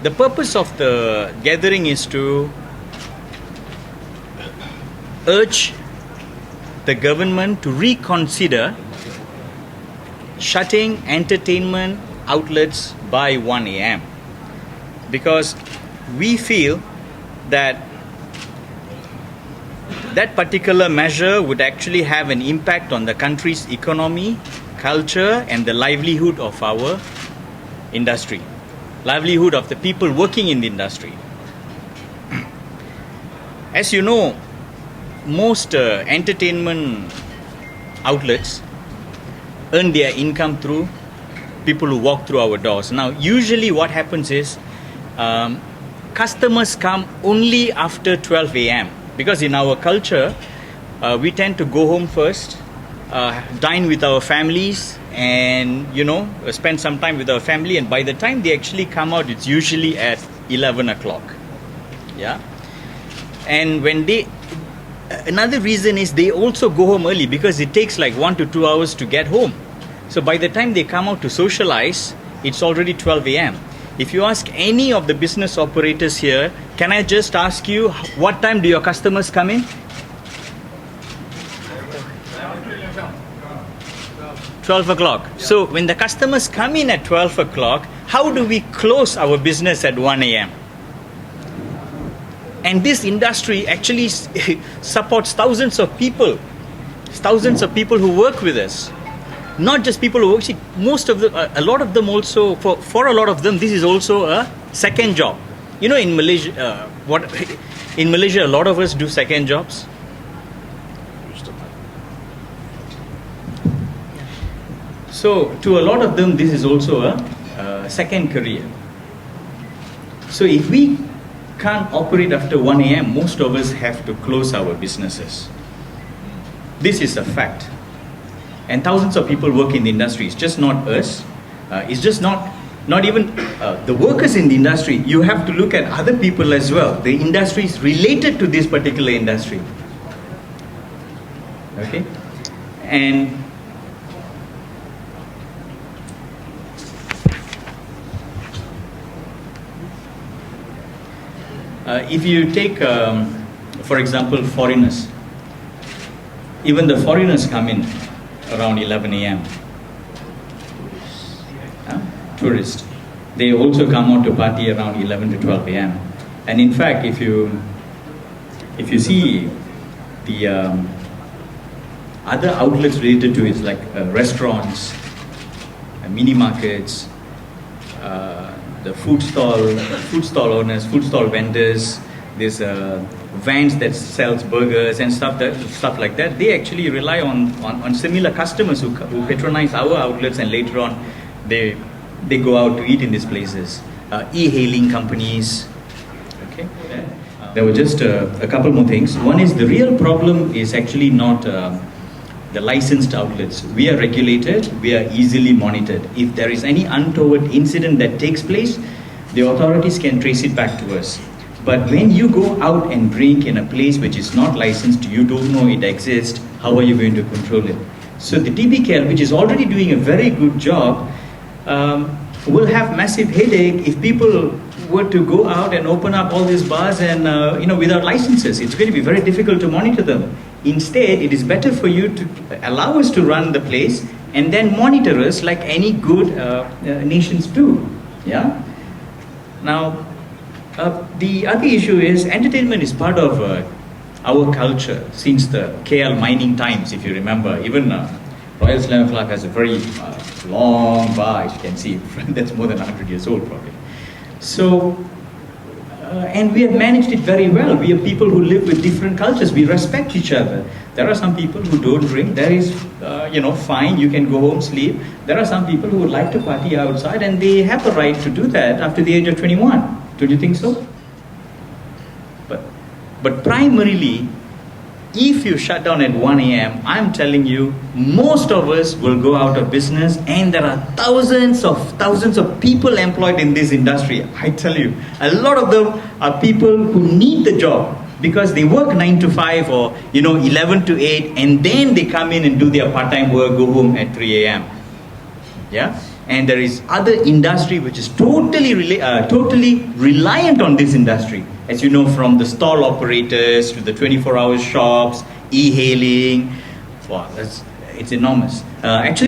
The purpose of the gathering is to urge the government to reconsider shutting entertainment outlets by 1 a.m. because we feel that that particular measure would actually have an impact on the country's economy, culture, and the livelihood of our industry, livelihood of the people working in the industry. As you know, most entertainment outlets earn their income through people who walk through our doors. Now, usually what happens is customers come only after 12 a.m. because in our culture, we tend to go home first, dine with our families, and spend some time with our family. And by the time they actually come out, it's usually at 11 o'clock. Yeah, and another reason is they also go home early because it takes like 1 to 2 hours to get home. So by the time they come out to socialize, it's already 12 a.m. If you ask any of the business operators here, can I just ask you, what time do your customers come in? 12 o'clock. So when the customers come in at 12 o'clock, how do we close our business at 1 a.m.? And this industry actually supports thousands of people who work with us. Not just people who work, a lot of them also, for a lot of them, this is also a second job. In Malaysia, in Malaysia, a lot of us do second jobs. So to a lot of them, this is also a second career. So if we can't operate after 1 a.m., most of us have to close our businesses. This is a fact. And thousands of people work in the industry. It's just not us. It's just not even the workers in the industry. You have to look at other people as well. The industry is related to this particular industry. Okay? And if you take, for example, foreigners, even the foreigners come in around 11 a.m. Tourists. They also come out to party around 11 to 12 a.m. And in fact, if you see the other outlets related to it, like restaurants, mini markets, the food stall owners, food stall vendors, there's vans that sells burgers and stuff like that. They actually rely on similar customers who patronize our outlets, and later on they go out to eat in these places. E-hailing companies. Okay. There were just a couple more things. One is the real problem is actually not the licensed outlets. We are regulated, we are easily monitored. If there is any untoward incident that takes place, the authorities can trace it back to us. But when you go out and drink in a place which is not licensed, you don't know it exists, how are you going to control it? So the TBKL, which is already doing a very good job, will have massive headache if people were to go out and open up all these bars and without licenses. It's going to be very difficult to monitor them. Instead, it is better for you to allow us to run the place and then monitor us like any good nations do. Yeah. Now, the other issue is entertainment is part of our culture since the KL mining times, if you remember. Even Royal Slam Clark has a very long bar, as you can see, that's more than 100 years old probably. So, and we have managed it very well. We are people who live with different cultures. We respect each other. There are some people who don't drink. There is, fine, you can go home, sleep. There are some people who would like to party outside, and they have the right to do that after the age of 21. Don't you think so? But primarily, if you shut down at 1 a.m., I'm telling you, most of us will go out of business, and there are thousands of people employed in this industry. I tell you, a lot of them are people who need the job because they work 9 to 5 or 11 to 8, and then they come in and do their part-time work, go home at 3 a.m. Yeah? and there is other industry which is totally reliant on this industry. As you know, from the stall operators to the 24-hour shops, e-hailing. Wow, it's enormous. Actually,